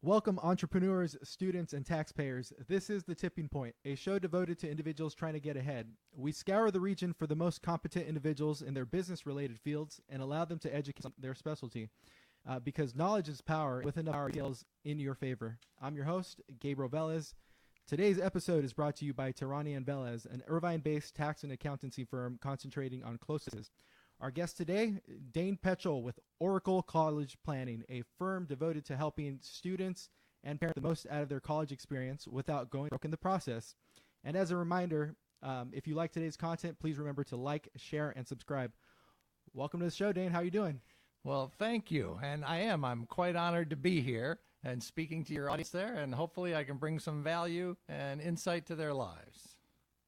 Welcome, entrepreneurs, students, and taxpayers. This is The Tipping Point, a show devoted to individuals trying to get ahead. We scour the region for the most competent individuals in their business-related fields and allow them to educate on their specialty. Because knowledge is power, with enough power deals in your favor. I'm your host, Gabriel Velez. Today's episode is brought to you by Tirani & Velez, an Irvine-based tax and accountancy firm concentrating on closeness. Our guest today, Dane Petchul with Oracle College Planning, a firm devoted to helping students and parents the most out of their college experience without going broke in the process. And as a reminder, if you like today's content, please remember to like, share, and subscribe. Welcome to the show, Dane. How are you doing? Well, thank you. And I'm quite honored to be here and speaking to your audience there, and hopefully I can bring some value and insight to their lives.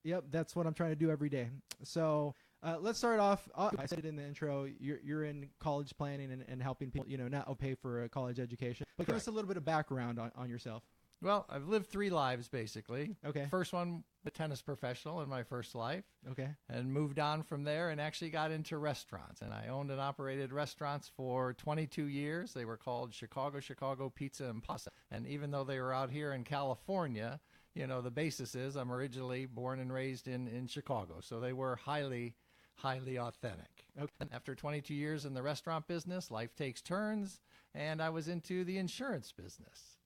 Yep, that's what I'm trying to do every day. So let's start off. I said it in the intro. You're in college planning and helping people, not pay for a college education. But give us a little bit of background on yourself. Well, I've lived 3 lives, basically. Okay. First one, a tennis professional in my first life. Okay. And moved on from there and actually got into restaurants. And I owned and operated restaurants for 22 years. They were called Chicago Pizza and Pasta. And even though they were out here in California, the basis is I'm originally born and raised in Chicago. So they were highly authentic. Okay. And after 22 years in the restaurant business, life takes turns, and I was into the insurance business.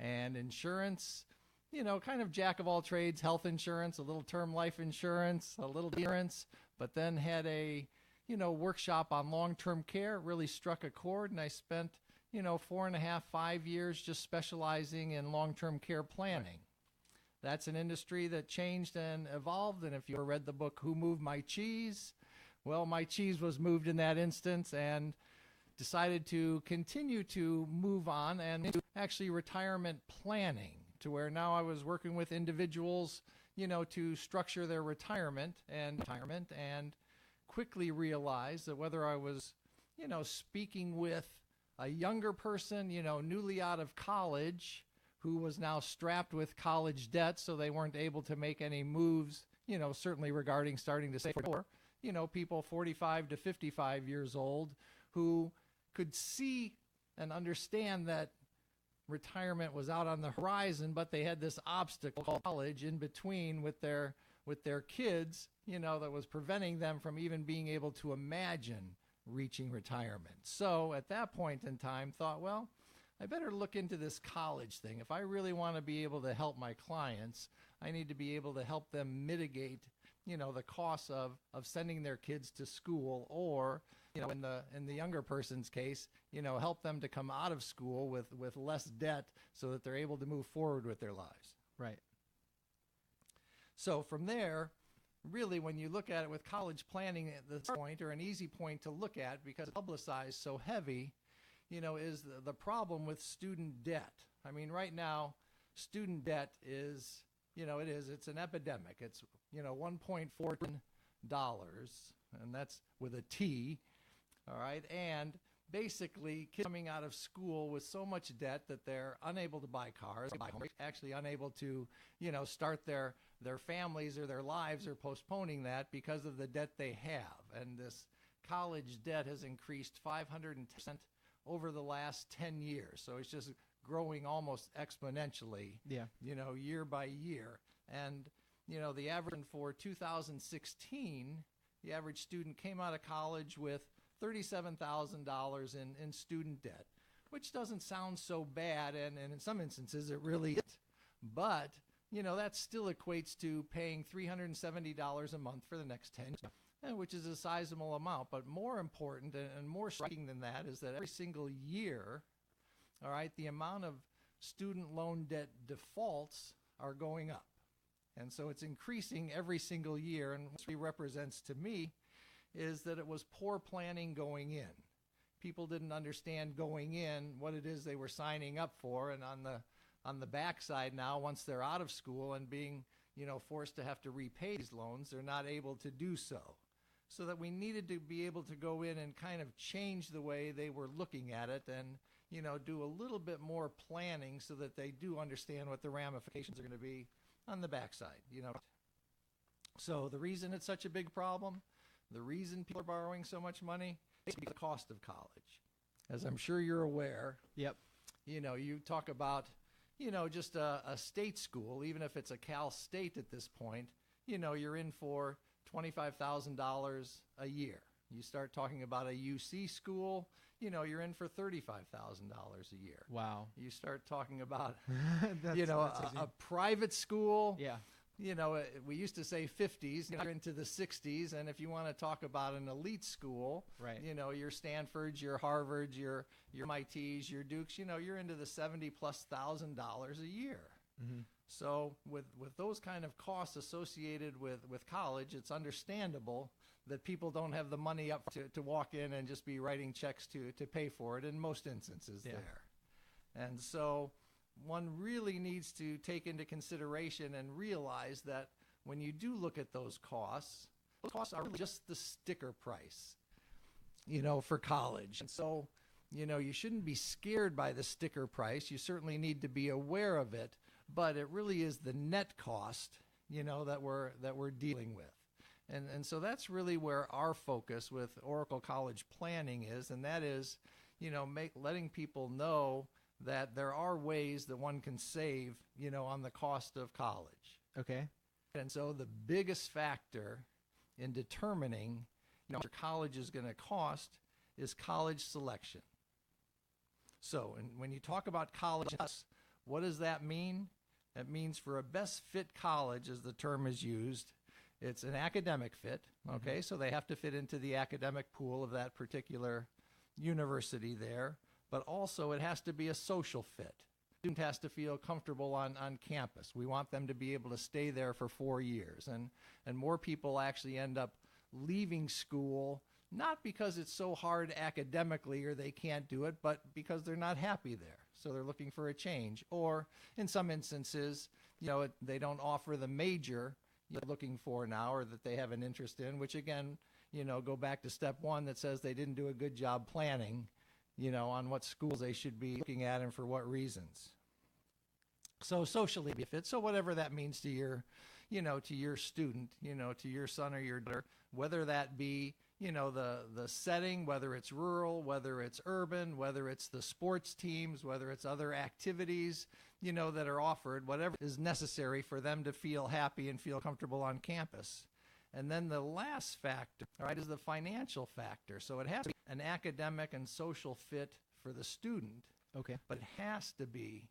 And insurance, kind of jack of all trades, health insurance, a little term life insurance, a little insurance, but then had a, workshop on long-term care, really struck a chord, and I spent, 4.5, 5 years just specializing in long-term care planning. That's an industry that changed and evolved, and if you ever read the book, Who Moved My Cheese? Well, my cheese was moved in that instance and decided to continue to move on and into actually retirement planning, to where now I was working with individuals, to structure their retirement and quickly realized that whether I was, speaking with a younger person, newly out of college, who was now strapped with college debt, so they weren't able to make any moves, certainly regarding starting to save for, people 45 to 55 years old who could see and understand that retirement was out on the horizon, but they had this obstacle called college in between with their kids, that was preventing them from even being able to imagine reaching retirement. So at that point in time, thought, well, I better look into this college thing. If I really want to be able to help my clients, I need to be able to help them mitigate, the costs of sending their kids to school, or, in the younger person's case, help them to come out of school with less debt so that they're able to move forward with their lives. Right. So from there, really, when you look at it with college planning, at this point, or an easy point to look at, because it's publicized so heavy, is the problem with student debt. I mean, right now, student debt is, it's an epidemic. It's, $1.4 trillion, and that's with a T, all right? And basically, kids coming out of school with so much debt that they're unable to buy cars, actually unable to, start their families or their lives, or postponing that because of the debt they have. And this college debt has increased 510% over the last 10 years. So it's just growing almost exponentially, year by year. And, the average for 2016, the average student came out of college with $37,000 in student debt, which doesn't sound so bad, and in some instances it really is. But, that still equates to paying $370 a month for the next 10 years, which is a sizable amount. But more important and more striking than that is that every single year, all right, the amount of student loan debt defaults are going up. And so it's increasing every single year. And what it represents to me is that it was poor planning going in. People didn't understand going in what it is they were signing up for, and on the backside now, once they're out of school and being, forced to have to repay these loans, they're not able to do so. So that we needed to be able to go in and kind of change the way they were looking at it, and, do a little bit more planning so that they do understand what the ramifications are going to be on the backside, So the reason it's such a big problem, the reason people are borrowing so much money, is the cost of college. As I'm sure you're aware, yep, You talk about, just a state school, even if it's a Cal State at this point, you're in for $25,000 a year. You start talking about a UC school, you're in for $35,000 a year. Wow. You start talking about, That's a private school. Yeah. We used to say 50s, you're into the 60s. And if you want to talk about an elite school, Right. Your Stanfords, your Harvards, your MITs, your Dukes, you're into the $70,000+ a year. Mm-hmm. So with those kind of costs associated with college, it's understandable that people don't have the money up to walk in and just be writing checks to pay for it in most instances there. And so one really needs to take into consideration and realize that when you do look at those costs are really just the sticker price, for college. And so, you shouldn't be scared by the sticker price. You certainly need to be aware of it, but it really is the net cost, that we're dealing with. And so that's really where our focus with Oracle College Planning is, and that is, letting people know that there are ways that one can save, on the cost of college. Okay. And so the biggest factor in determining, what your college is going to cost is college selection. So, and when you talk about college, what does that mean? That means for a best fit college, as the term is used, it's an academic fit, okay? Mm-hmm. So they have to fit into the academic pool of that particular university there, but also it has to be a social fit. The student has to feel comfortable on campus. We want them to be able to stay there for 4 years. And more people actually end up leaving school, not because it's so hard academically or they can't do it, but because they're not happy there. So they're looking for a change. Or in some instances, they don't offer the major you're looking for now or that they have an interest in, which again, go back to step one that says they didn't do a good job planning, on what schools they should be looking at and for what reasons. So socially be fit. So whatever that means to your, to your student, to your son or your daughter, whether that be, the setting, whether it's rural, whether it's urban, whether it's the sports teams, whether it's other activities, that are offered, whatever is necessary for them to feel happy and feel comfortable on campus. And then the last factor, all right, is the financial factor. So it has to be an academic and social fit for the student. Okay. But it has to be,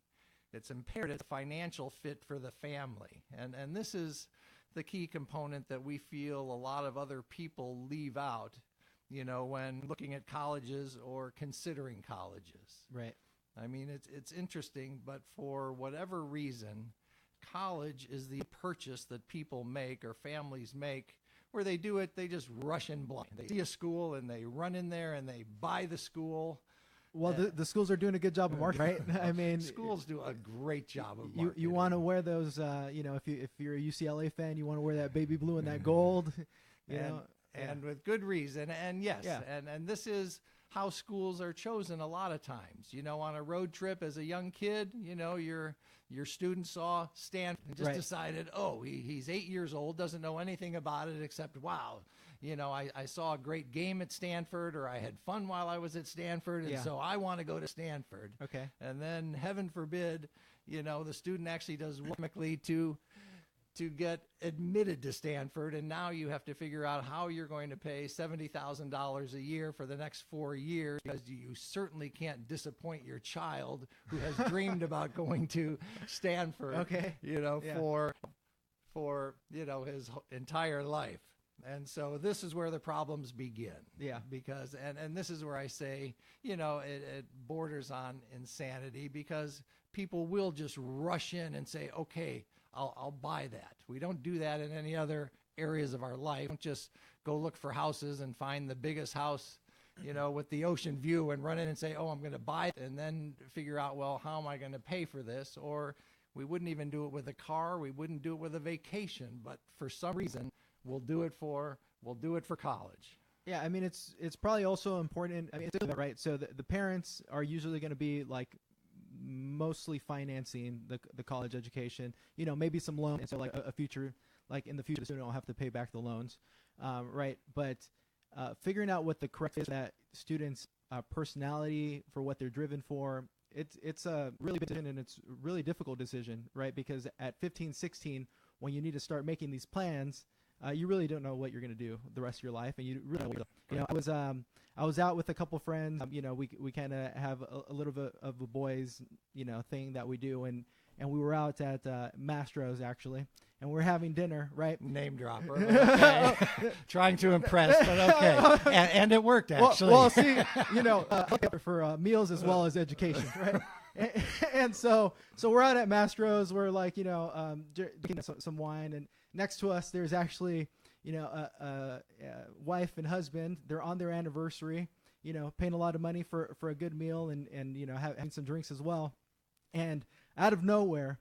it's imperative, financial fit for the family. And this is the key component that we feel a lot of other people leave out, when looking at colleges or considering colleges. Right. I mean, it's interesting, but for whatever reason, college is the purchase that people make or families make where they do it, they just rush in blind. They see a school and they run in there and they buy the school. Well, the schools are doing a good job of marketing, right? I mean, schools do a great job of marketing. You want to wear those, if you're a UCLA fan, you want to wear that baby blue and that gold, and with good reason. And yes, and this is how schools are chosen a lot of times. On a road trip as a young kid, your student saw Stanford and just decided, oh, he's 8 years old, doesn't know anything about it except, wow, I saw a great game at Stanford, or I had fun while I was at Stanford, and so I want to go to Stanford. Okay. And then, heaven forbid, the student actually does chemically to get admitted to Stanford, and now you have to figure out how you're going to pay $70,000 a year for the next 4 years, because you certainly can't disappoint your child who has dreamed about going to Stanford, for his entire life. And so this is where the problems begin. Yeah. Because, and this is where I say, it borders on insanity, because people will just rush in and say, okay, I'll buy that. We don't do that in any other areas of our life. Don't just go look for houses and find the biggest house, with the ocean view and run in and say, oh, I'm going to buy it, and then figure out, well, how am I going to pay for this? Or we wouldn't even do it with a car. We wouldn't do it with a vacation. But for some reason, we'll do it for college. Yeah, I mean, it's probably also important. I mean, it's right. So the parents are usually going to be like mostly financing the college education. Maybe some loans, so like a future, like in the future, the student will have to pay back the loans, right? But figuring out what the correct is that students' personality for what they're driven for, it's a really big decision, and it's a really difficult decision, right? Because at 15, 16, when you need to start making these plans, you really don't know what you're going to do the rest of your life, and you really don't know. You know, I was out with a couple friends. You know, we kind of have a little bit of a boys, you know, thing that we do, and we were out at Mastro's actually, and we're having dinner, right? Name dropper. Okay. Trying to impress, but okay. And it worked, actually. Well, see, you know, for meals as well as education, right? And so we're out at Mastro's. We're like, you know, drinking some wine, and next to us there's actually, you know, a wife and husband. They're on their anniversary, you know, paying a lot of money for a good meal, and you know, having some drinks as well. And out of nowhere,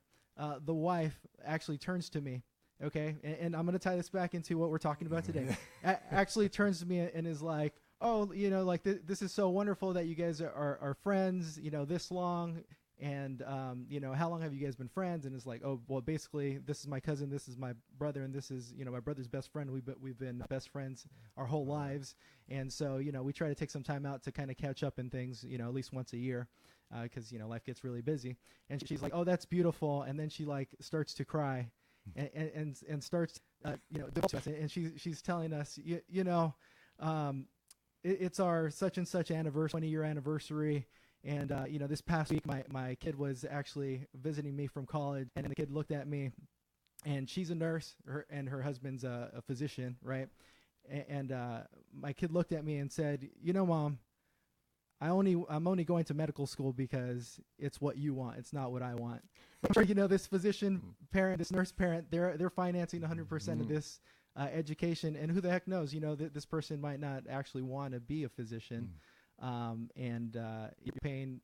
the wife actually turns to me, okay? And I'm going to tie this back into what we're talking about today. Actually turns to me and is like, oh, you know, like this is so wonderful that you guys are friends, you know, this long. And, you know, how long have you guys been friends? And it's like, oh, well, basically, this is my cousin, this is my brother, and this is, you know, my brother's best friend. We've been best friends our whole lives. And so, you know, we try to take some time out to kind of catch up in things, you know, at least once a year. Because, you know, life gets really busy. And she's like, oh, that's beautiful. And then she like starts to cry and starts, you know, and she's telling us, you know, it's our such and such anniversary, 20-year anniversary. And, you know, this past week, my kid was actually visiting me from college, and the kid looked at me, and she's a nurse, and her husband's a physician, right? And my kid looked at me and said, you know, Mom, I'm only going to medical school because it's what you want. It's not what I want. You know, this physician parent, this nurse parent, they're financing 100% of this education, and who the heck knows? You know, this person might not actually want to be a physician, and you're paying.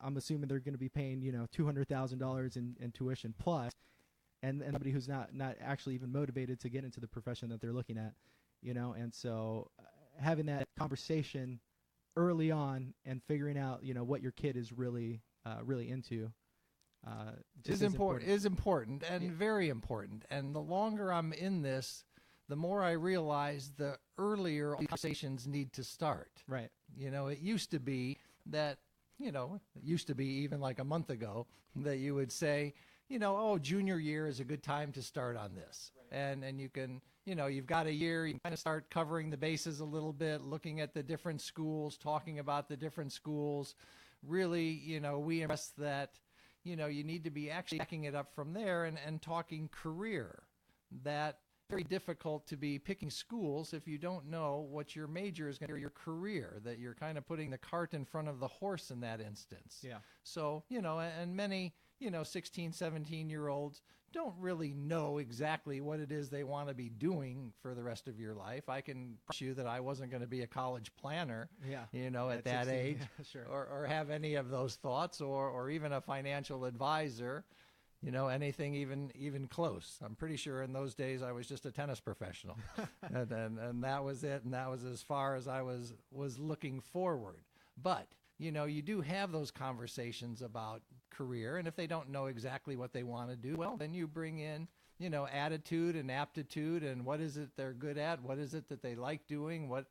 I'm assuming they're going to be paying, you know, $200,000 in tuition plus, and somebody who's not actually even motivated to get into the profession that they're looking at, you know, and so having that conversation early on and figuring out, you know, what your kid is really into is important and very important. And the longer I'm in this, the more I realize the earlier conversations need to start. Right. You know, it used to be that, you know, it used to be even like a month ago that you would say, you know, oh, junior year is a good time to start on this. Right. And you can, you know, you've got a year, you can kind of start covering the bases a little bit, looking at the different schools, talking about the different schools. Really, you know, we impress that, you know, you need to be actually backing it up from there and talking career. That very difficult to be picking schools if you don't know what your major is going to be, your career, that you're kind of putting the cart in front of the horse in that instance. Yeah. So, you know, and many, you know, 16, 17-year-olds don't really know exactly what it is they want to be doing for the rest of your life. I can promise you that I wasn't going to be a college planner, you know, at that 16, age, sure. or have any of those thoughts, or even a financial advisor, you know, anything even close. I'm pretty sure in those days I was just a tennis professional, and that was it, and that was as far as I was looking forward. But you know, you do have those conversations about career, and if they don't know exactly what they want to do, well, then you bring in, you know, attitude and aptitude, and what is it they're good at, what is it that they like doing, what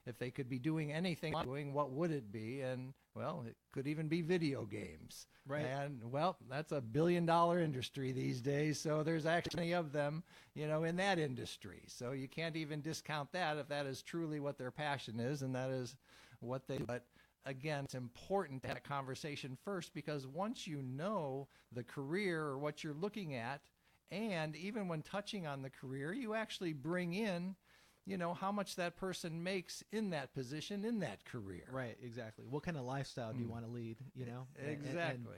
if they could be doing anything doing, what would it be? And well, it could even be video games. Right. And well, that's $1 billion industry these days, so there's actually many of them, you know, in that industry. So you can't even discount that if that is truly what their passion is, and that is what they do. But again, it's important to have that conversation first, because once you know the career or what you're looking at, and even when touching on the career, you actually bring in, you know, how much that person makes in that position, in that career. Right, exactly. What kind of lifestyle do you want to lead, you know? Exactly.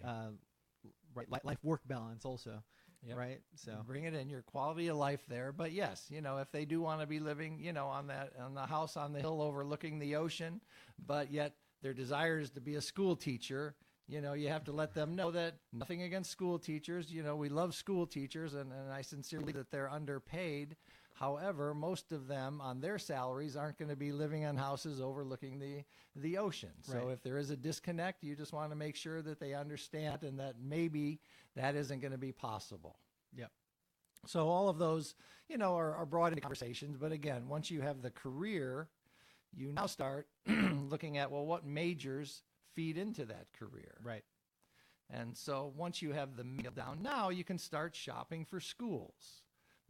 Right, life-work balance also. Yep. Right. So bring it in, your quality of life there. But yes, you know, if they do want to be living, you know, on the house on the hill overlooking the ocean, but yet their desire is to be a school teacher, you know, you have to let them know that nothing against school teachers. You know, we love school teachers, and I sincerely believe that they're underpaid. However, most of them on their salaries aren't going to be living on houses overlooking the ocean. So right. If there is a disconnect, you just want to make sure that they understand and that maybe that isn't going to be possible. Yep. So all of those, you know, are brought into conversations. But again, once you have the career, you now start looking at, well, what majors feed into that career. Right. And so once you have the meal down, now you can start shopping for schools.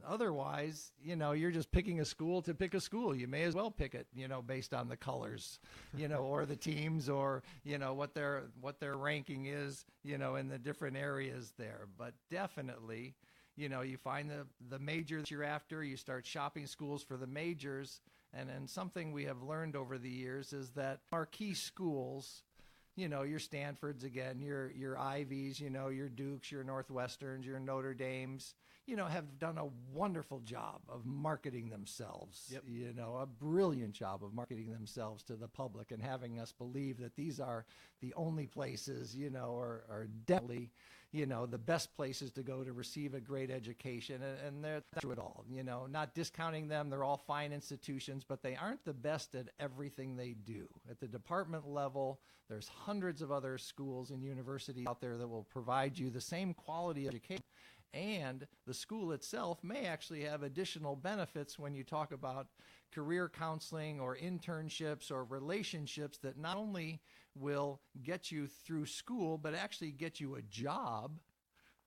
Otherwise, you're just picking a school to pick a school. You may as well pick it, based on the colors, or the teams, or, what their ranking is, in the different areas there. But definitely, you find the major that you're after, you start shopping schools for the majors. And something we have learned over the years is that marquee schools, your Stanfords again, your Ivies, your Dukes, your Northwesterns, your Notre Dames, have done a wonderful job of marketing themselves. Yep. A brilliant job of marketing themselves to the public and having us believe that these are the only places, are definitely, the best places to go to receive a great education. And they're through it all, not discounting them. They're all fine institutions, but they aren't the best at everything they do. At the department level, there's hundreds of other schools and universities out there that will provide you the same quality education. And the school itself may actually have additional benefits when you talk about career counseling or internships or relationships that not only will get you through school, but actually get you a job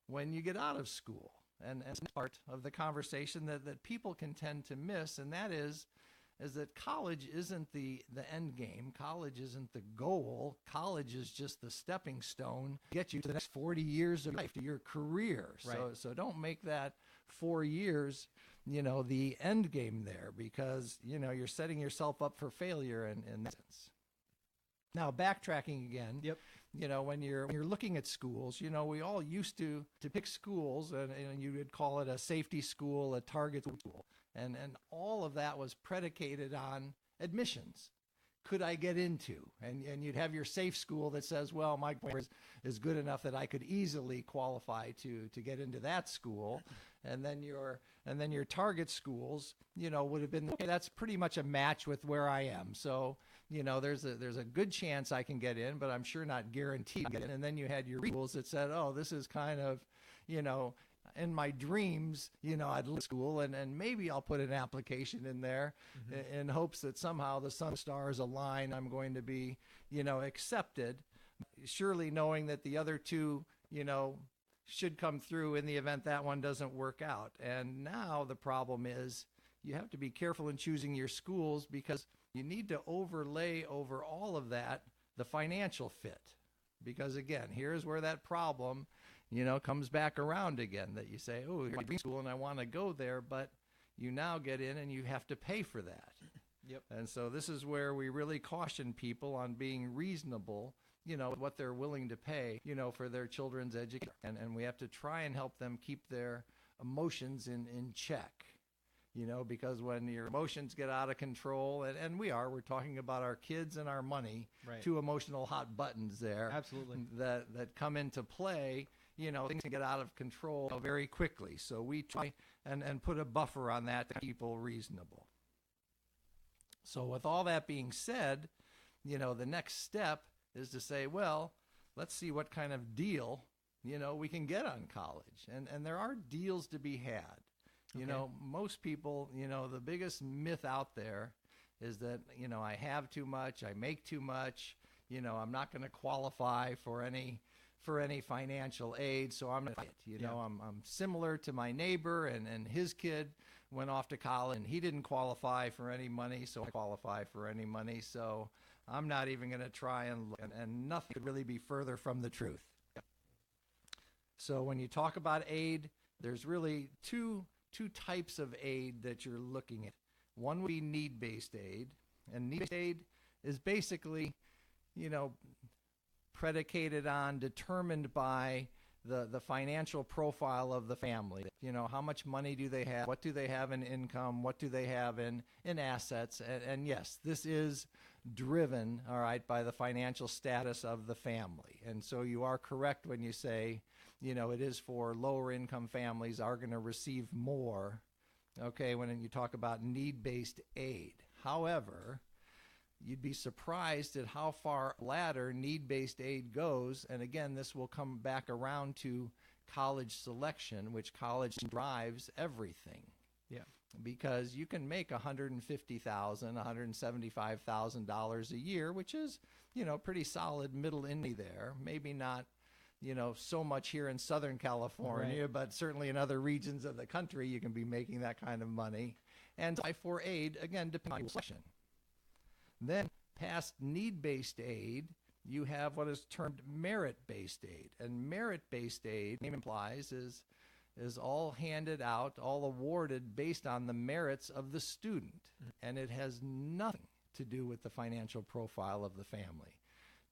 when you get out of school. And that's part of the conversation that people can tend to miss, and that is that college isn't the end game. College isn't the goal. College is just the stepping stone to get you to the next 40 years of life, to your career. Right. So don't make that 4 years, the end game there, because, you're setting yourself up for failure in that sense. Now, backtracking again. Yep. When you're looking at schools, we all used to pick schools, and you would call it a safety school, a target school. And all of that was predicated on admissions. Could I get into? And you'd have your safe school that says, well, my grade is good enough that I could easily qualify to get into that school. And then your target schools, would have been, okay, that's pretty much a match with where I am. So, there's a good chance I can get in, but I'm sure not guaranteed to get in. And then you had your schools that said, oh, this is kind of, in my dreams, I'd look at school and maybe I'll put an application in there in hopes that somehow the sun stars align. I'm going to be, accepted, surely knowing that the other two, should come through in the event that one doesn't work out. And now the problem is you have to be careful in choosing your schools, because you need to overlay over all of that the financial fit. Because again, here's where that problem comes back around again, that you say, oh, here's my school and I want to go there, but you now get in and you have to pay for that. Yep. And so this is where we really caution people on being reasonable, what they're willing to pay, for their children's education. And we have to try and help them keep their emotions in check, because when your emotions get out of control, and we're talking about our kids and our money, Right. Two emotional hot buttons there. Absolutely. That come into play. Things can get out of control very quickly. So we try and put a buffer on that to keep people reasonable. So with all that being said, the next step is to say, well, let's see what kind of deal, we can get on college. And there are deals to be had. Okay. Most people, the biggest myth out there is that, I have too much, I make too much, I'm not going to qualify for any financial aid, so I'm going to fight. I'm similar to my neighbor, and his kid went off to college, and he didn't qualify for any money, so I qualify for any money, so I'm not even going to try and look. And nothing could really be further from the truth. So when you talk about aid, there's really two types of aid that you're looking at. One would be need-based aid, and need-based aid is basically, predicated on, determined by the financial profile of the family. How much money do they have? What do they have in income? What do they have in assets? And yes, this is driven, all right, by the financial status of the family. And so you are correct when you say, it is for lower income families are going to receive more, okay, when you talk about need-based aid. However, you'd be surprised at how far ladder need-based aid goes. And again, this will come back around to college selection, which college drives everything. Yeah. Because you can make $150,000, $175,000 a year, which is, pretty solid middle income there. Maybe not so much here in Southern California, Right. but certainly in other regions of the country, you can be making that kind of money. And I-4 aid, again, depends on your selection. Then past need-based aid, you have what is termed merit-based aid. And merit-based aid, name implies, is all handed out, all awarded based on the merits of the student. And it has nothing to do with the financial profile of the family.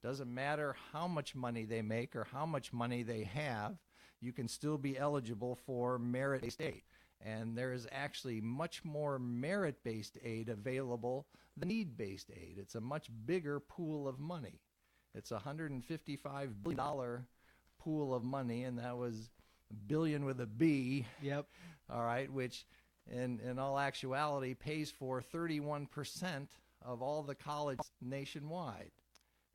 Doesn't matter how much money they make or how much money they have, you can still be eligible for merit-based aid. And there is actually much more merit-based aid available than need-based aid. It's a much bigger pool of money. It's a $155 billion pool of money, and that was billion with a B. Yep. All right, which in all actuality pays for 31% of all the colleges nationwide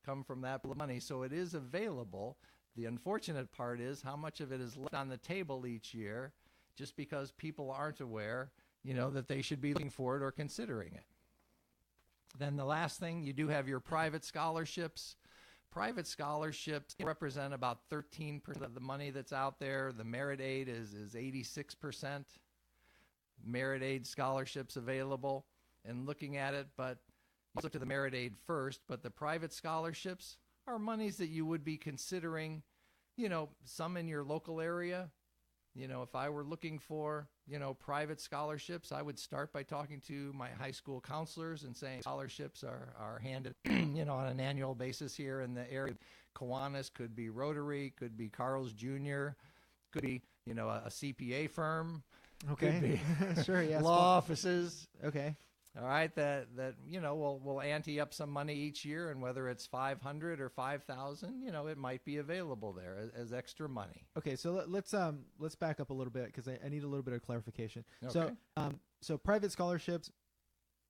come from that pool of money. So it is available. The unfortunate part is how much of it is left on the table each year just because people aren't aware, that they should be looking for it or considering it. Then the last thing, you do have your private scholarships. Private scholarships represent about 13% of the money that's out there. The merit aid is 86% merit aid scholarships available. And looking at it, but you look to the merit aid first, but the private scholarships are monies that you would be considering, some in your local area. If I were looking for, private scholarships, I would start by talking to my high school counselors and saying scholarships are handed, on an annual basis here in the area. Kiwanis, could be Rotary, could be Carl's Jr., could be, a CPA firm. Okay. Could be Sure. Yeah. law offices. Okay. All right, that will ante up some money each year, and whether it's 500 or 5,000, it might be available there as extra money. Okay. So let's back up a little bit because I need a little bit of clarification. Okay. So private scholarships,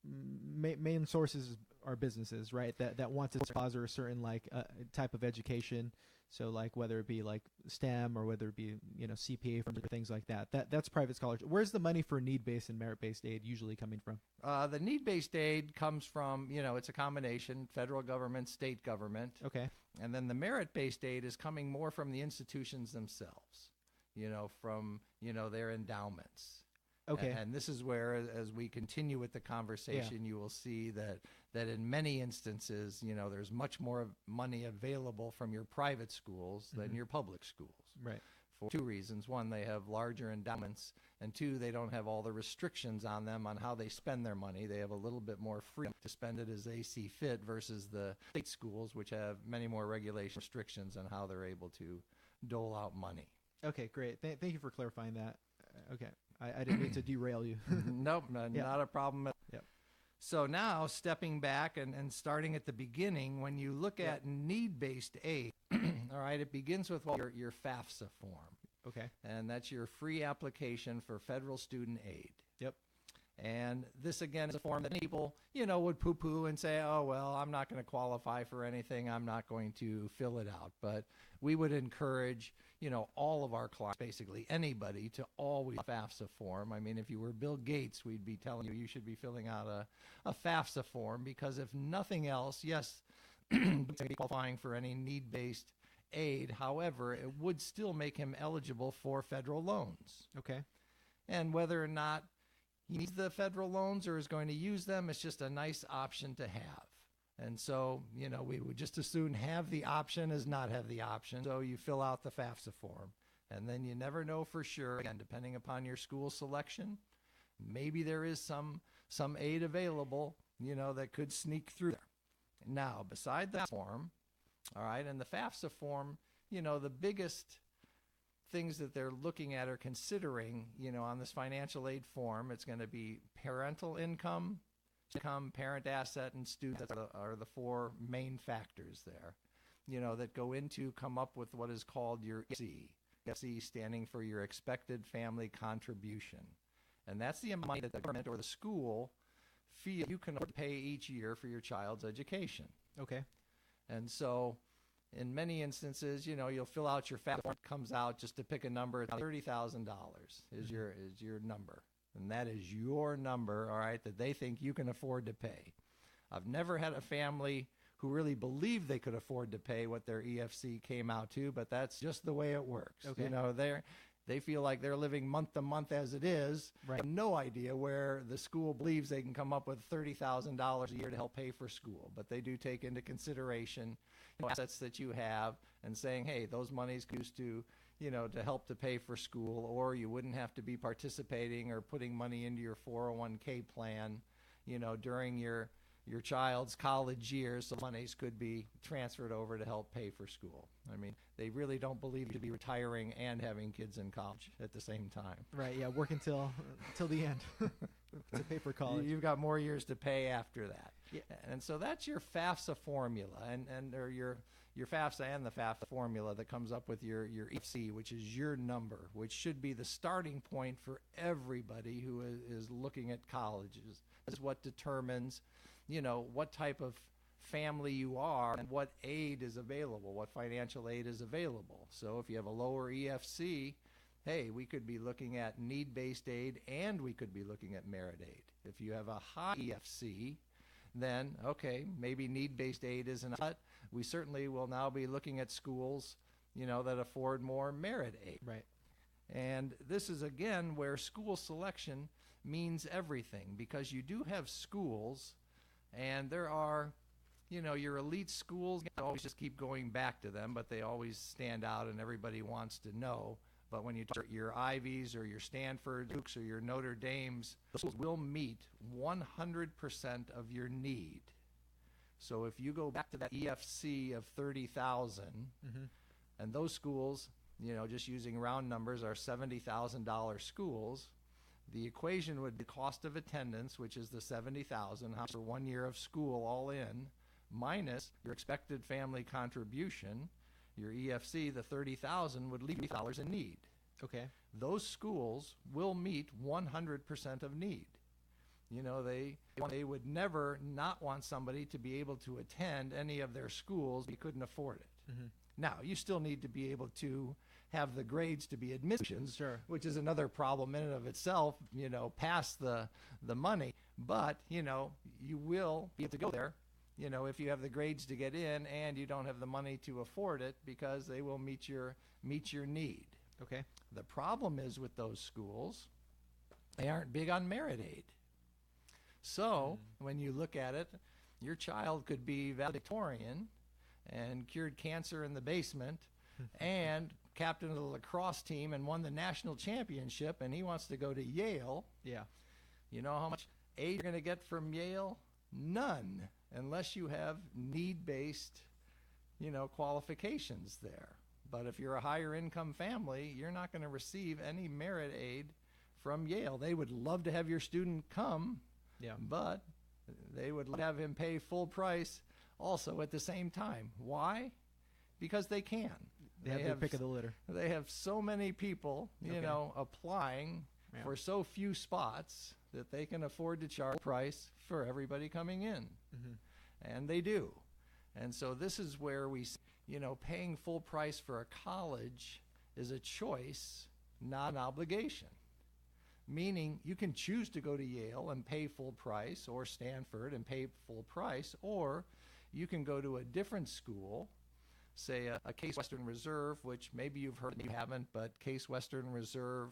main sources are businesses, right? That want to sponsor a certain type of education. So whether it be STEM or whether it be CPA firms or things like that. That's private scholarship. Where's the money for need-based and merit-based aid usually coming from? The need-based aid comes from it's a combination: federal government, state government. Okay. And then the merit-based aid is coming more from the institutions themselves. From their endowments. Okay. And this is where, as we continue with the conversation, you will see that in many instances, there's much more money available from your private schools than your public schools. Right. For two reasons. One, they have larger endowments, and two, they don't have all the restrictions on them on how they spend their money. They have a little bit more freedom to spend it as they see fit versus the state schools, which have many more regulation restrictions on how they're able to dole out money. Okay, great. Thank you for clarifying that. Okay. I didn't mean to derail you. Nope, not a problem. Yep. So now, stepping back and starting at the beginning, when you look at need-based aid, all right, it begins with your FAFSA form. Okay. And that's your free application for federal student aid. Yep. And this, again, is a form that people, would poo-poo and say, oh, well, I'm not going to qualify for anything. I'm not going to fill it out. But we would encourage, all of our clients, basically anybody, to always FAFSA form. I mean, if you were Bill Gates, we'd be telling you should be filling out a FAFSA form because if nothing else, yes, be qualifying for any need-based aid. However, it would still make him eligible for federal loans. Okay. And whether or not he needs the federal loans or is going to use them, it's just a nice option to have. And so, we would just as soon have the option as not have the option. So you fill out the FAFSA form. And then you never know for sure, again, depending upon your school selection, maybe there is some aid available, that could sneak through there. Now, beside that form, all right, and the FAFSA form, the biggest things that they're looking at or considering, on this financial aid form, it's going to be parental income, parent asset, and student are the four main factors there, that go into come up with what is called your EFC. EFC standing for your expected family contribution. And that's the amount that the government or the school feel you can pay each year for your child's education. Okay. And so in many instances, you'll fill out your FAFSA form, it comes out just to pick a number, $30,000 is your number. And that is your number, all right, that they think you can afford to pay. I've never had a family who really believed they could afford to pay what their EFC came out to, but that's just the way it works. Okay. You know, they feel like they're living month to month as it is. Right. Have no idea where the school believes they can come up with $30,000 a year to help pay for school. But they do take into consideration, you know, assets that you have and saying, hey, those monies could use to, you know, to help to pay for school, or you wouldn't have to be participating or putting money into your 401k plan, you know, during your child's college years, so monies could be transferred over to help pay for school. I mean, they really don't believe you should be retiring and having kids in college at the same time. Right, yeah, work until the end to pay for college. You've got more years to pay after that. Yeah. And so that's your FAFSA formula, or your FAFSA and the FAFSA formula that comes up with your EFC, which is your number, which should be the starting point for everybody who is looking at colleges. This is what determines, you know, what type of family you are and what aid is available, what financial aid is available. So if you have a lower EFC, hey, we could be looking at need-based aid and we could be looking at merit aid. If you have a high EFC, then, okay, maybe need-based aid isn't cut. We certainly will now be looking at schools, you know, that afford more merit aid. Right. And this is, again, where school selection means everything, because you do have schools, and there are, you know, your elite schools, I always just keep going back to them, but they always stand out and everybody wants to know. But when you talk your Ivies or your Stanford, Dukes, or your Notre Dames, those schools will meet 100% of your need. So if you go back to that EFC of 30,000, and those schools, you know, just using round numbers, are $70,000 schools, the equation would be cost of attendance, which is the $70,000 for 1 year of school all in, minus your expected family contribution, your EFC, the $30,000 would leave $3,000 in need. Okay. Those schools will meet 100% of need. You know, they would never not want somebody to be able to attend any of their schools if you couldn't afford it. Now, you still need to be able to have the grades to be admissions, Sure. which is another problem in and of itself, you know, past the money. But, you know, you will be able to go there, you know, if you have the grades to get in and you don't have the money to afford it, because they will meet your need. Okay. The problem is with those schools, they aren't big on merit aid. So when you look at it, your child could be valedictorian and cured cancer in the basement and captain of the lacrosse team and won the national championship, and he wants to go to Yale. Yeah. You know how much aid you're going to get from Yale? None, unless you have need-based, you know, qualifications there. But if you're a higher income family, you're not going to receive any merit aid from Yale. They would love to have your student come, Yeah. but they would have him pay full price also at the same time. Why? Because they can. They have their pick of the litter. They have so many people, you Okay. know, applying Yeah. for so few spots that they can afford to charge price for everybody coming in. And they do. And so this is where we, you know, paying full price for a college is a choice, not an obligation. Meaning you can choose to go to Yale and pay full price, or Stanford and pay full price, or you can go to a different school, say a Case Western Reserve, which maybe you've heard, maybe you haven't, but Case Western Reserve,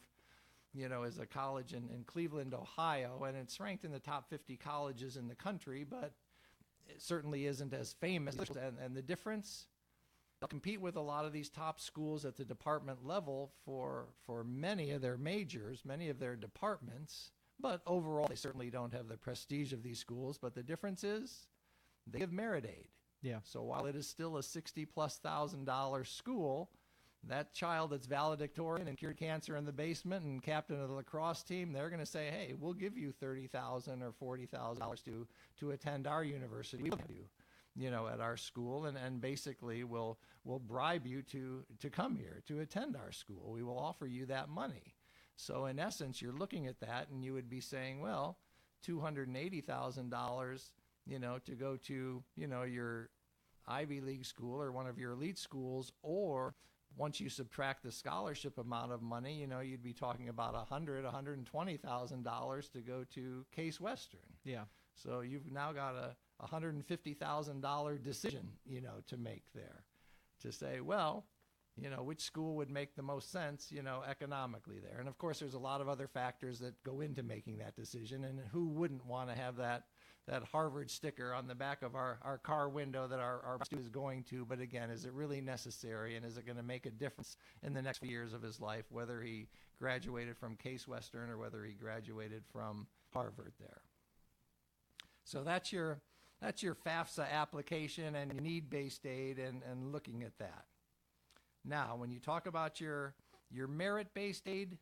you know, is a college in Cleveland, Ohio, and it's ranked in the top 50 colleges in the country, but it certainly isn't as famous. And the difference, they'll compete with a lot of these top schools at the department level for many of their majors, many of their departments, but overall they certainly don't have the prestige of these schools. But the difference is they give merit aid. Yeah. So while it is still a $60,000+ school, that child that's valedictorian and cured cancer in the basement and captain of the lacrosse team, they're going to say, hey, we'll give you $30,000 or $40,000 to attend our university. We will have you, you know, at our school, and basically we'll bribe you to come here, to attend our school. We will offer you that money. So in essence, you're looking at that and you would be saying, well, $280,000, you know, to go to, you know, your Ivy League school or one of your elite schools, or once you subtract the scholarship amount of money, you know, you'd be talking about $120,000 to go to Case Western. Yeah. So you've now got $150,000 decision, to make there, to say, well, which school would make the most sense, economically there. And of course, there's a lot of other factors that go into making that decision. And who wouldn't want to have that Harvard sticker on the back of our car window that our student is going to? But again, is it really necessary? And is it going to make a difference in the next few years of his life, whether he graduated from Case Western or whether he graduated from Harvard there? So that's your FAFSA application and your need-based aid and looking at that. Now, when you talk about your merit-based aid,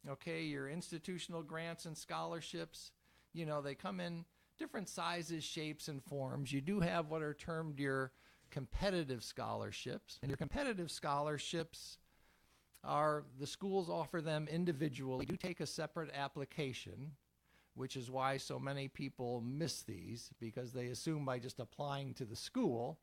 okay, your institutional grants and scholarships, they come in different sizes, shapes, and forms. You do have what are termed your competitive scholarships. And your competitive scholarships are, the schools offer them individually. You do take a separate application, which is why so many people miss these, because they assume by just applying to the school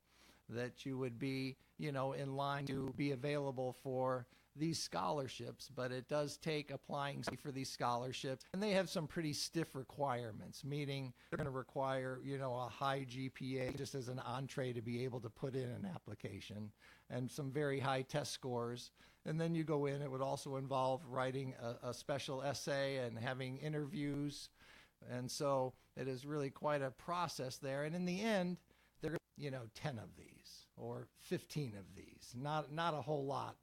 that you would be, in line to be available for these scholarships. But it does take applying for these scholarships, and they have some pretty stiff requirements, meaning they're going to require, a high GPA just as an entree to be able to put in an application, and some very high test scores. And then you go in, it would also involve writing a special essay and having interviews. And so it is really quite a process there. And in the end, there are, 10 of these or 15 of these, not a whole lot,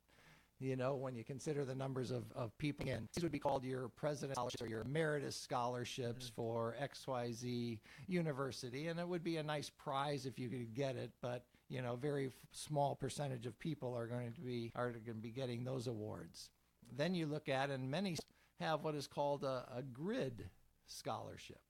when you consider the numbers of people in. These would be called your President's Scholarships or your Emeritus Scholarships for XYZ University. And it would be a nice prize if you could get it, but, a very small percentage of people are going to be getting those awards. Then you look at, and many have what is called a grid scholarship.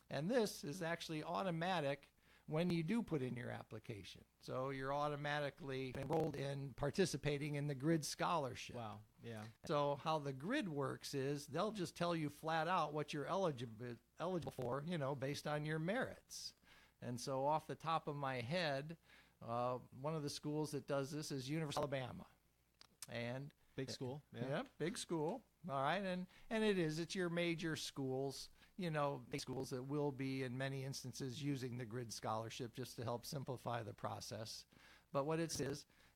And this is actually automatic when you do put in your application. So you're automatically enrolled in participating in the grid scholarship. Wow, yeah. So how the grid works is they'll just tell you flat out what you're eligible for, based on your merits. And so off the top of my head, one of the schools that does this is University of Alabama. And big school. Yeah, big school. All right. And it's your major schools, big schools that will be in many instances using the grid scholarship just to help simplify the process. But what it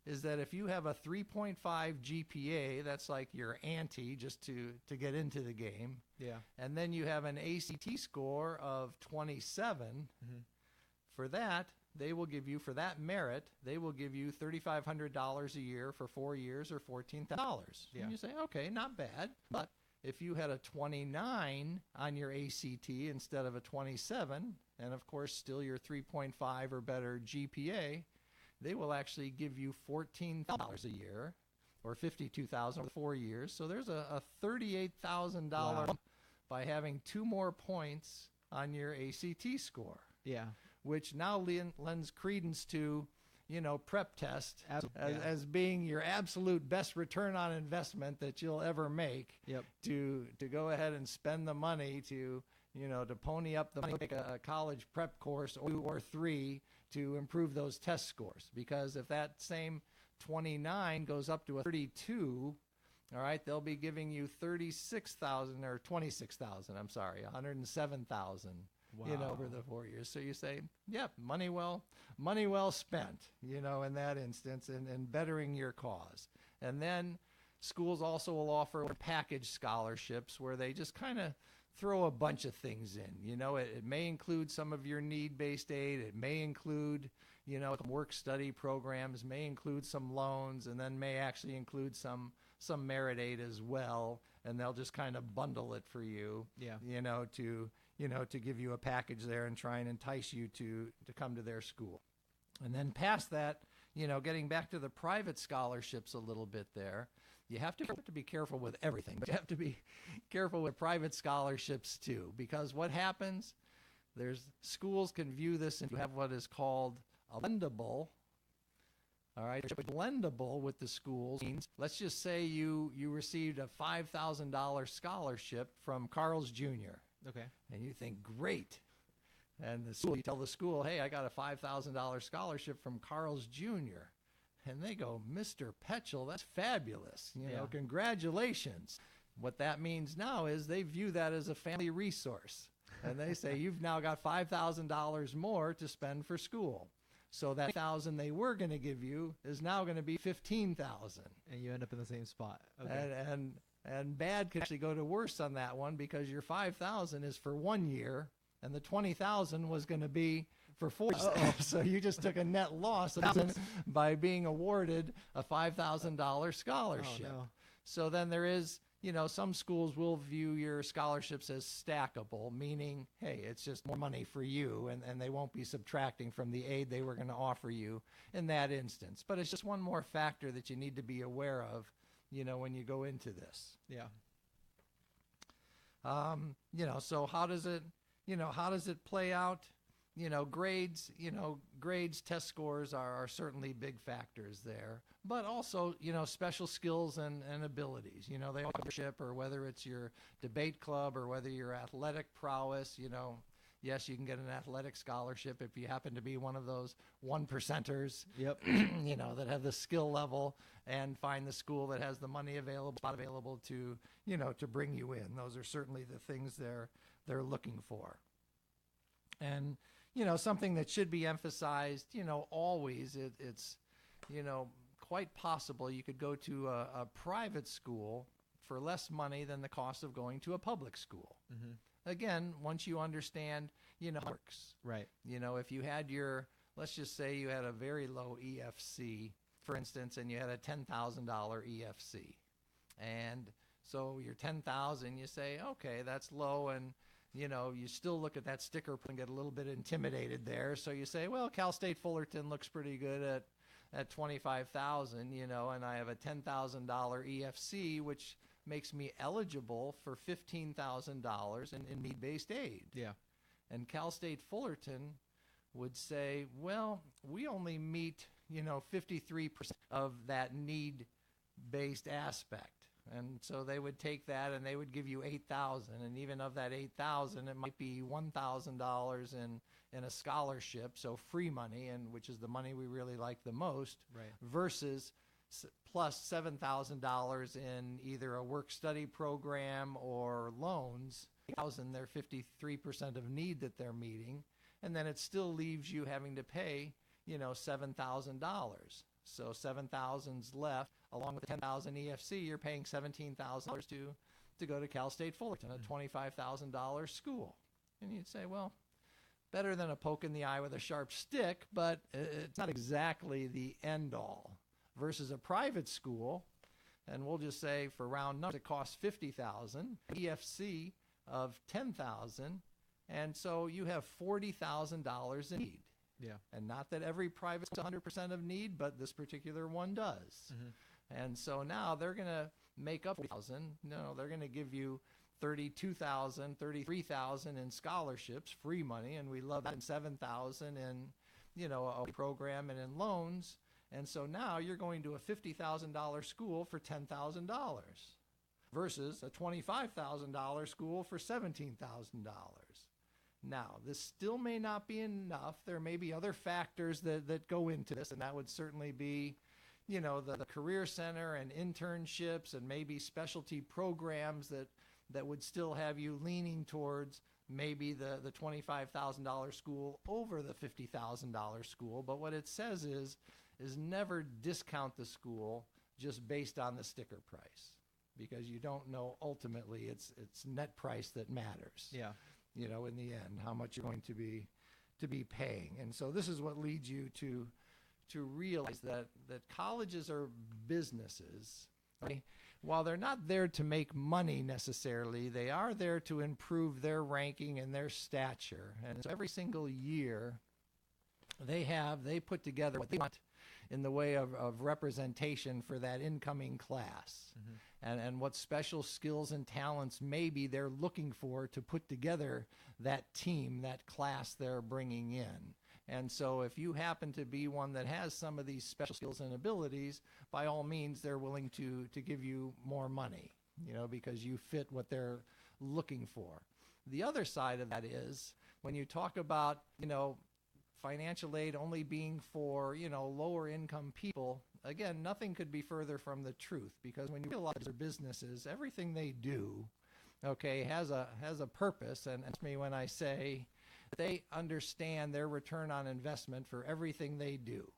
is that if you have a 3.5 GPA, that's like your ante just to get into the game. Yeah. And then you have an ACT score of 27. Mm-hmm. For that, they will give you, for that merit, they will give you $3,500 a year for 4 years or $14,000. Yeah. And you say, okay, not bad. But if you had a 29 on your ACT instead of a 27, and of course still your 3.5 or better GPA, they will actually give you $14,000 a year or $52,000 over 4 years. So there's a $38,000 wow. by having 2 more points on your ACT score. Yeah. Which now lends credence to, prep test as being your absolute best return on investment that you'll ever make. Yep. To go ahead and spend the money to pony up the money, take a college prep course or 3 to improve those test scores. Because if that same 29 goes up to a 32, all right, they'll be giving you 36,000 or 26,000. I'm sorry, 107,000. Wow. Over the 4 years. So you say, yep, money well spent, in that instance, and bettering your cause. And then schools also will offer package scholarships where they just kind of throw a bunch of things in. It may include some of your need-based aid. It may include, work-study programs, may include some loans, and then may actually include some merit aid as well. And they'll just kind of bundle it for you, to give you a package there and try and entice you to come to their school. And then past that, getting back to the private scholarships a little bit there, you have to be careful with everything, but you have to be careful with private scholarships too, because what happens, schools can view this and you have what is called a lendable. All right, blendable with the schools means, let's just say you received a $5,000 scholarship from Carl's Jr. Okay. And you think, great. And you tell the school, hey, I got a $5,000 scholarship from Carl's Jr. And they go, Mr. Petchul, that's fabulous. Congratulations. What that means now is they view that as a family resource. And they say, you've now got $5,000 more to spend for school. So that $1,000 they were going to give you is now going to be $15,000. And you end up in the same spot. Okay. And bad could actually go to worse on that one, because your $5,000 is for 1 year, and the $20,000 was going to be for 4 years. So you just took a net loss by being awarded a $5,000 scholarship. Oh, no. So then there is, some schools will view your scholarships as stackable, meaning, hey, it's just more money for you, and they won't be subtracting from the aid they were going to offer you in that instance. But it's just one more factor that you need to be aware of, when you go into this. Yeah. So how does it play out? Grades, test scores are certainly big factors there, but also, special skills and abilities, they leadership, or whether it's your debate club or whether your athletic prowess, yes, you can get an athletic scholarship if you happen to be one of those 1%ers, Yep. that have the skill level and find the school that has the money available to, to bring you in. Those are certainly the things they're looking for. And, something that should be emphasized, always, it's, quite possible you could go to a private school for less money than the cost of going to a public school. Mm-hmm. Again, Once you understand, how it works. Right. If you had let's just say you had a very low EFC, for instance, and you had a $10,000 EFC. And so your $10,000, you say, okay, that's low, and you still look at that sticker and get a little bit intimidated there. So you say, well, Cal State Fullerton looks pretty good at 25,000, and I have a $10,000 EFC, which makes me eligible for $15,000 in need-based aid. Yeah. And Cal State Fullerton would say, well, we only meet, 53% of that need-based aspect. And so they would take that and they would give you $8,000, and even of that $8,000, it might be $1,000 in a scholarship, so free money, and which is the money we really like the most, right, versus plus $7,000 in either a work-study program or loans. They're 53% of need that they're meeting, and then it still leaves you having to pay, $7,000. So $7,000's left, along with the $10,000 EFC. You're paying $17,000 to go to Cal State Fullerton, a $25,000 school. And you'd say, well, better than a poke in the eye with a sharp stick, but it's not exactly the end all. Versus a private school, and we'll just say for round numbers, it costs $50,000, EFC of $10,000, and so you have $40,000 in need. Yeah. And not that every private is 100% of need, but this particular one does. Mm-hmm. And so now they're going to make up $40,000. No, they're going to give you $32,000, $33,000 in scholarships, free money, and we love that, and $7,000 in, a program and in loans. And so now you're going to a $50,000 school for $10,000 versus a $25,000 school for $17,000. Now, this still may not be enough. There may be other factors that go into this, and that would certainly be, the Career Center and internships and maybe specialty programs that would still have you leaning towards maybe the $25,000 school over the $50,000 school. But what it says is never discount the school just based on the sticker price, because you don't know ultimately it's net price that matters. Yeah. In the end, how much you're going to be paying. And so this is what leads you to realize that colleges are businesses. Okay? While they're not there to make money necessarily, they are there to improve their ranking and their stature. And so every single year they put together what they want in the way of representation for that incoming class. Mm-hmm. And what special skills and talents maybe they're looking for to put together that team, that class they're bringing in. And so if you happen to be one that has some of these special skills and abilities, by all means, they're willing to give you more money, because you fit what they're looking for. The other side of that is when you talk about, financial aid only being for, lower income people, again, nothing could be further from the truth, because when you realize their businesses, everything they do okay, has a purpose, and it's me when I say they understand their return on investment for everything they do.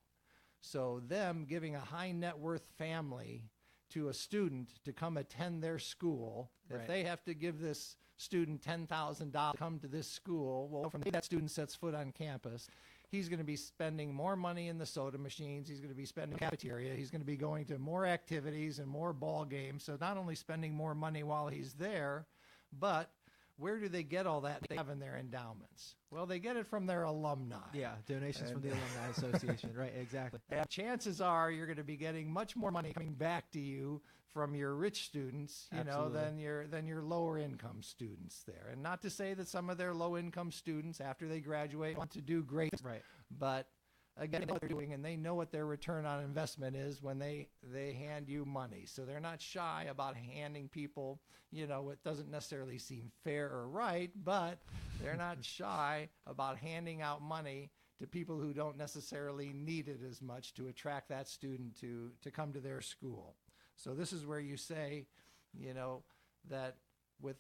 So them giving a high net worth family to a student to come attend their school, Right. if they have to give this student $10,000 to come to this school, well, from the day that student sets foot on campus, he's going to be spending more money in the soda machines. He's going to be spending in the cafeteria. He's going to be going to more activities and more ball games. So not only spending more money while he's there, but where do they get all that they have in their endowments? Well, they get it from their alumni. Yeah, donations from the Alumni Association. Right, exactly. And chances are you're going to be getting much more money coming back to you from your rich students, Absolutely. than your lower income students there. And not to say that some of their low income students, after they graduate, want to do great, Right. but again, they know what they're doing, and they know what their return on investment is when they hand you money. So they're not shy about handing people, it doesn't necessarily seem fair or right, but they're not shy about handing out money to people who don't necessarily need it as much to attract that student to come to their school. So this is where you say, that with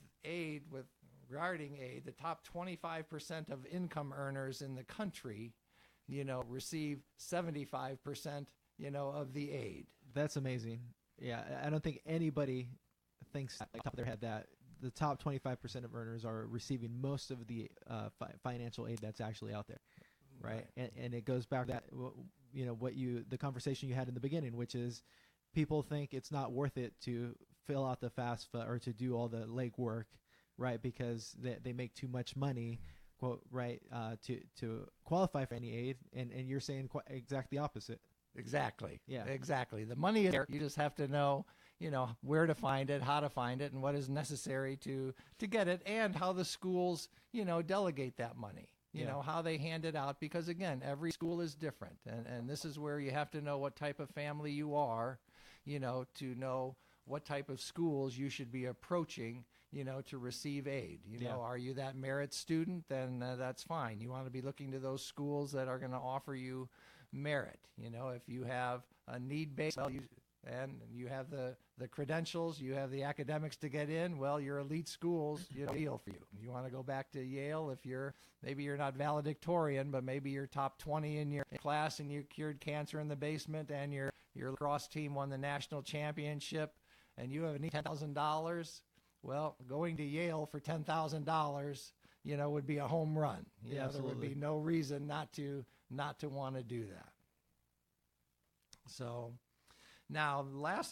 regarding aid, the top 25% of income earners in the country, receive 75%, of the aid. That's amazing. Yeah, I don't think anybody thinks at the top of their head that the top 25% of earners are receiving most of the financial aid that's actually out there, right? And it goes back to that, the conversation you had in the beginning, which is people think it's not worth it to fill out the FAFSA or to do all the legwork, right? Because they make too much money, quote, right, to qualify for any aid, and you're saying exactly the opposite. Exactly. Yeah. Exactly. The money is there. You just have to know, where to find it, how to find it, and what is necessary to get it, and how the schools, delegate that money. How they hand it out, because again, every school is different, and this is where you have to know what type of family you are, to know what type of schools you should be approaching, to receive aid. Are you that merit student? Then that's fine. You want to be looking to those schools that are going to offer you merit. If you have a need-based, and you have the credentials, you have the academics to get in, well, your elite schools, deal for you. You want to go back to Yale if maybe you're not valedictorian, but maybe you're top 20 in your class and you cured cancer in the basement and your lacrosse team won the national championship and you have a need $10,000. Well, going to Yale for $10,000, would be a home run. Yeah, there would absolutely. be no reason not to want to do that. So now, last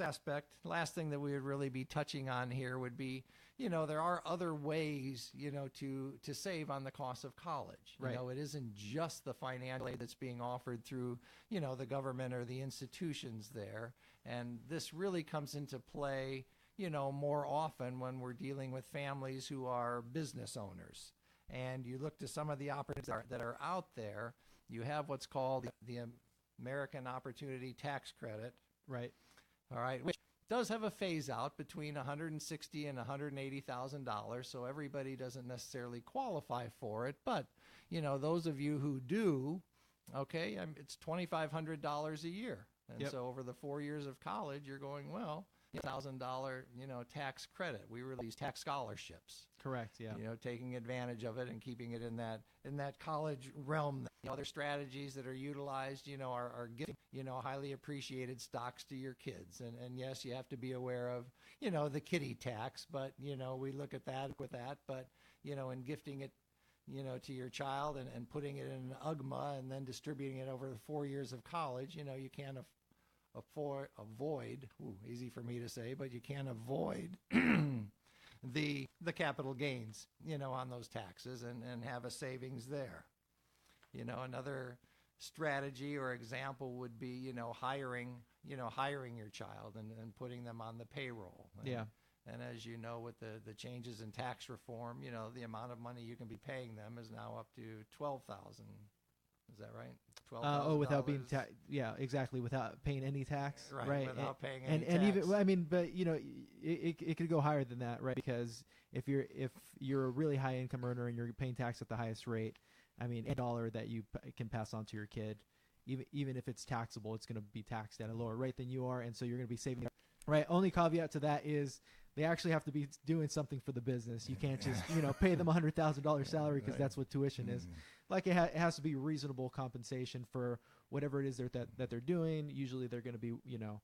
thing that we would really be touching on here would be, there are other ways, to save on the cost of college. Right. It isn't just the financial aid that's being offered through, the government or the institutions there. And this really comes into play, more often when we're dealing with families who are business owners. And you look to some of the opportunities that are out there. You have what's called the American Opportunity Tax Credit. Right. All right, which does have a phase out between $160,000 and $180,000, so everybody doesn't necessarily qualify for it. But those of you who do, okay, it's $2,500 a year, and Yep. so over the 4 years of college, you're going, well, $1,000 tax credit. We release tax scholarships. Correct. Yeah. Taking advantage of it and keeping it in that college realm. Other strategies that are utilized, are giving, highly appreciated stocks to your kids. And yes, you have to be aware of, the kiddie tax, but, we look at that with that, but, in gifting it, to your child and putting it in an UGMA and then distributing it over the 4 years of college, you can't avoid, easy for me to say, but you can't avoid the capital gains, on those taxes and have a savings there. Another strategy or example would be, hiring your child and putting them on the payroll. Yeah. And as you know, with the changes in tax reform, the amount of money you can be paying them is now up to $12,000. Is that right? Without being yeah, exactly, without paying any tax, right? Without paying any tax. And even, but it could go higher than that, right? Because if you're a really high income earner and you're paying tax at the highest rate, any dollar that you can pass on to your kid, even if it's taxable, it's going to be taxed at a lower rate than you are, and so you're going to be saving. Right. Only caveat to that is they actually have to be doing something for the business. You can't just, pay them $100,000 salary because that's what tuition is. Like it has to be reasonable compensation for whatever it is that they're doing. Usually they're going to be, a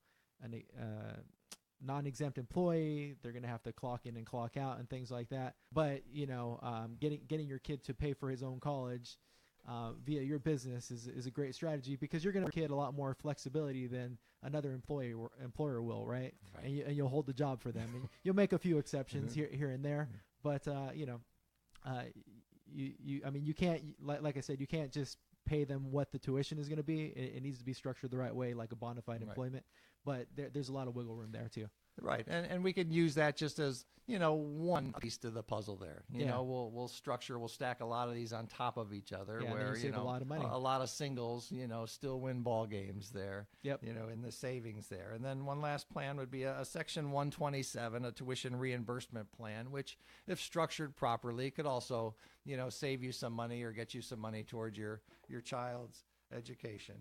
non-exempt employee. They're going to have to clock in and clock out and things like that. But, getting your kid to pay for his own college via your business is a great strategy, because you're going to give your kid a lot more flexibility than another employer will, right? And you'll hold the job for them. And you'll make a few exceptions here and there, but you can't, like I said, you can't just pay them what the tuition is going to be. It needs to be structured the right way, like a bona fide employment. But there's a lot of wiggle room there too. Right, and we could use that just as, one piece to the puzzle there. We'll stack a lot of these on top of each other, where you save a lot of money. A lot of singles, still win ball games there. Yep. In the savings there. And then one last plan would be a Section 127, a tuition reimbursement plan, which, if structured properly, could also, save you some money or get you some money towards your child's education.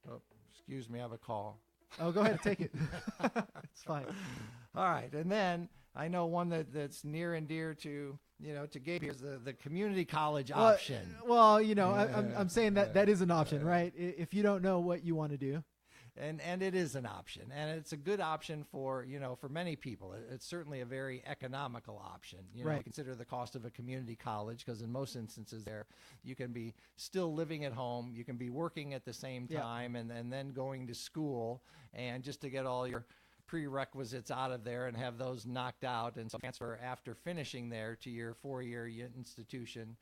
Oh, excuse me, I have a call. Oh, go ahead and take it. It's fine. All right. And then I know one that's near and dear to Gabe is the community college option. Well, I'm saying that is an option, right? If you don't know what you want to do. And it is an option, and it's a good option for many people. It's certainly a very economical option. Consider the cost of a community college, because in most instances there you can be still living at home, you can be working at the same time, and then going to school, and just to get all your prerequisites out of there and have those knocked out, and so transfer after finishing there to your 4-year institution,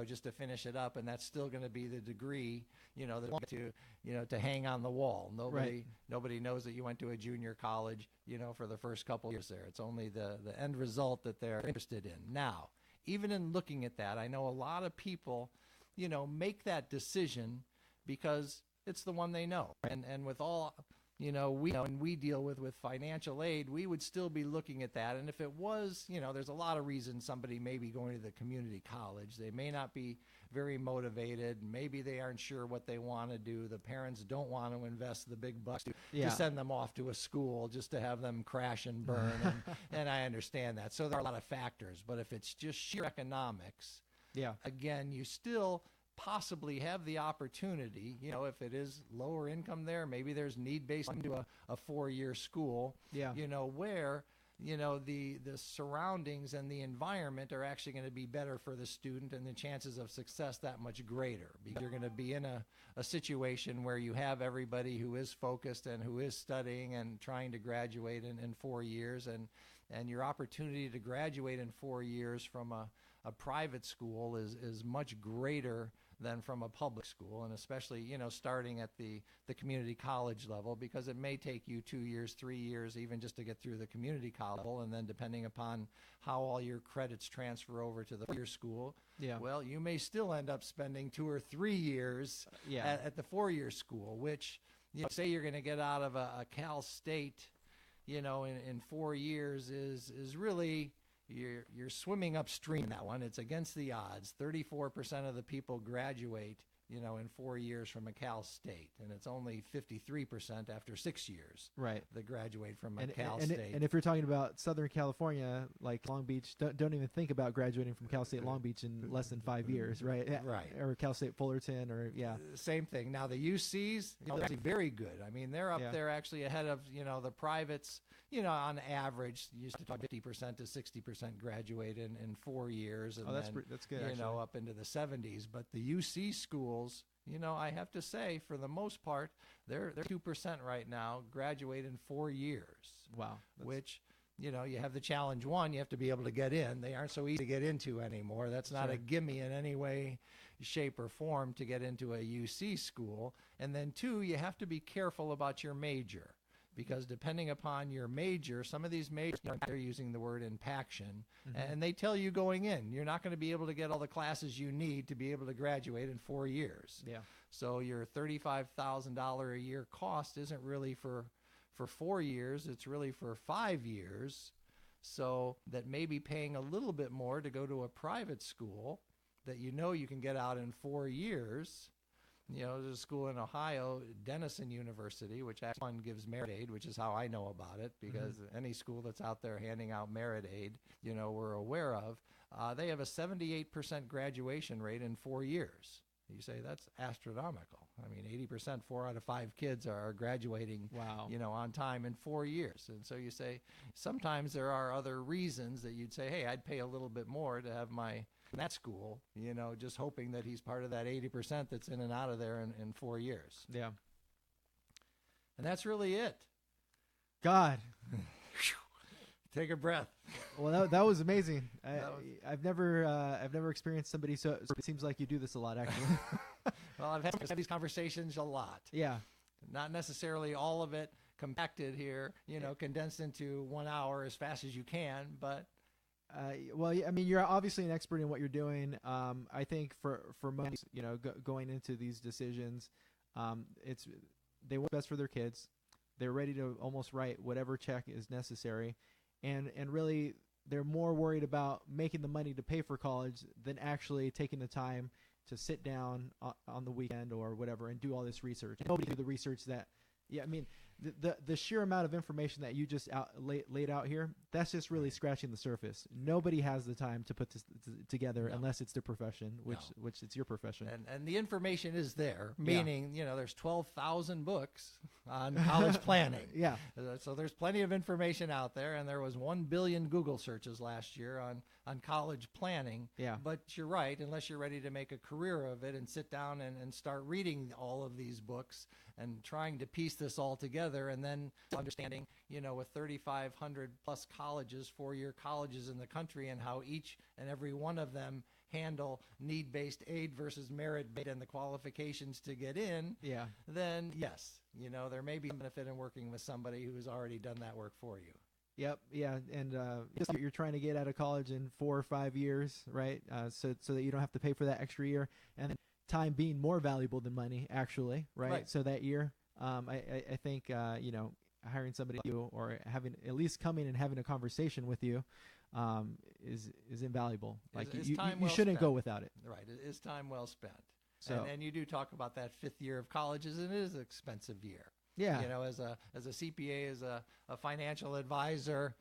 just to finish it up, and that's still going to be the degree, to hang on the wall. Nobody knows that you went to a junior college, for the first couple years there. It's only the end result that they're interested in. Now, even in looking at that, I know a lot of people, make that decision because it's the one they know, and with all we deal with financial aid, we would still be looking at that. And if it was, there's a lot of reasons somebody may be going to the community college. They may not be very motivated. Maybe they aren't sure what they want to do. The parents don't want to invest the big bucks to send them off to a school just to have them crash and burn. And I understand that. So there are a lot of factors. But if it's just sheer economics, again, you still possibly have the opportunity, if it is lower income there, maybe there's need-based into a 4-year school, where, the surroundings and the environment are actually going to be better for the student, and the chances of success that much greater, because you're going to be in a situation where you have everybody who is focused and who is studying and trying to graduate in 4 years, and your opportunity to graduate in 4 years from a private school is much greater than from a public school, and especially, starting at the community college level, because it may take you 2 years, 3 years, even just to get through the community college level, and then depending upon how all your credits transfer over to the 4-year school, well, you may still end up spending 2 or 3 years at the 4-year school, which, say you're going to get out of a Cal State, in 4 years is really... You're swimming upstream in that one. It's against the odds. 34% of the people graduate, in 4 years from a Cal State, and it's only 53% after 6 years. Right. That graduate from a Cal State. And if you're talking about Southern California, like Long Beach, don't even think about graduating from Cal State Long Beach in less than 5 years, right? Right. Or Cal State Fullerton, or same thing. Now the UCs, they're actually very good. I mean, they're up there actually ahead of the privates. On average, used to talk 50% to 60% graduate in 4 years, and that's good. Up into the 70s. But the UC schools, I have to say, for the most part, they're 2% right now, graduate in 4 years. Wow. Which, you have the challenge. One, you have to be able to get in. They aren't so easy to get into anymore. That's not a gimme in any way, shape, or form to get into a UC school. And then two, you have to be careful about your major. Because depending upon your major, some of these majors, they're using the word impaction, and they tell you going in, you're not going to be able to get all the classes you need to be able to graduate in 4 years. Yeah. So your $35,000 a year cost isn't really for 4 years, it's really for 5 years. So that may be paying a little bit more to go to a private school that you can get out in 4 years, there's a school in Ohio, Denison University, which actually one gives merit aid, which is how I know about it, because any school that's out there handing out merit aid, we're aware of. They have a 78% graduation rate in 4 years. You say that's astronomical. I mean, 80%, 4 out of 5 kids are graduating, Wow. On time in 4 years. And so you say, sometimes there are other reasons that you'd say, hey, I'd pay a little bit more to have my that school, just hoping that he's part of that 80% that's in and out of there in 4 years. Yeah. And that's really it. God. Take a breath. Well, that was amazing. I've never experienced somebody so it seems like you do this a lot, actually. Well, I've had these conversations a lot. Yeah. Not necessarily all of it compacted here, condensed into 1 hour as fast as you can, but well, I mean, you're obviously an expert in what you're doing. I think for most, going into these decisions, they want best for their kids. They're ready to almost write whatever check is necessary, and really they're more worried about making the money to pay for college than actually taking the time to sit down on the weekend or whatever and do all this research. And nobody do the research that. Yeah, I mean, the sheer amount of information that you just laid out here, that's just really scratching the surface. Nobody has the time to put this together unless it's their profession, which it's your profession. And the information is there, meaning, there's 12,000 books on college planning. Yeah. So there's plenty of information out there, and there was 1 billion Google searches last year on college planning. Yeah. But you're right, unless you're ready to make a career of it and sit down and start reading all of these books and trying to piece this all together, and then understanding, with 3,500 plus colleges, 4-year colleges in the country, and how each and every one of them handle need-based aid versus merit-based and the qualifications to get in, then yes, there may be benefit in working with somebody who has already done that work for you. Yep. Yeah. And you're trying to get out of college in 4 or 5 years, right? So that you don't have to pay for that extra year, and then time being more valuable than money, actually, right? So that year, I think hiring somebody like you, or having at least coming and having a conversation with you, is invaluable. Like you shouldn't go without it. Right. It is time well spent. So and you do talk about that 5th year of colleges, and it is an expensive year. Yeah. As a CPA, as a financial advisor,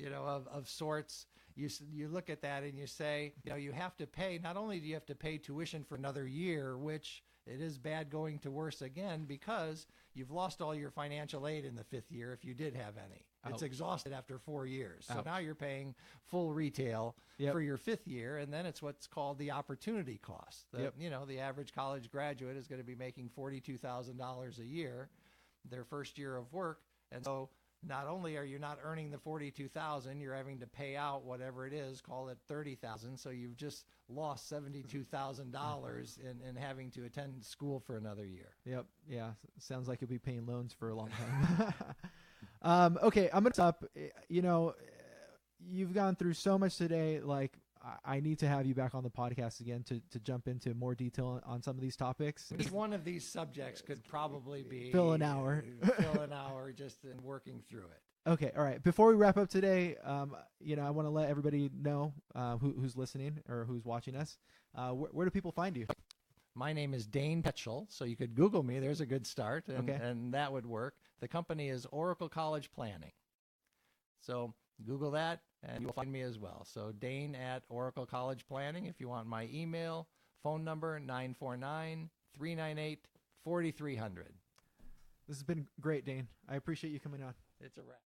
of sorts, you look at that and you say, you have to pay, not only do you have to pay tuition for another year, which it is bad going to worse again, because you've lost all your financial aid in the 5th year if you did have any. It's exhausted after 4 years. So now you're paying full retail for your 5th year, and then it's what's called the opportunity cost. The average college graduate is going to be making $42,000 a year their first year of work, and so not only are you not earning the $42,000, you're having to pay out whatever it is, call it $30,000. So you've just lost $72,000 in having to attend school for another year. Yep. Yeah. Sounds like you'll be paying loans for a long time. Okay, I'm gonna stop. You've gone through so much today. Like, I need to have you back on the podcast again to jump into more detail on some of these topics. Each one of these subjects could probably be fill an hour just in working through it. Okay. All right. Before we wrap up today, I want to let everybody know who's listening or who's watching us. Where do people find you? My name is Dane Petchul, so you could Google me. There's a good start, and that would work. The company is Oracle College Planning. So Google that, and you'll find me as well. So Dane at Oracle College Planning. If you want my email, phone number, 949-398-4300. This has been great, Dane. I appreciate you coming on. It's a wrap.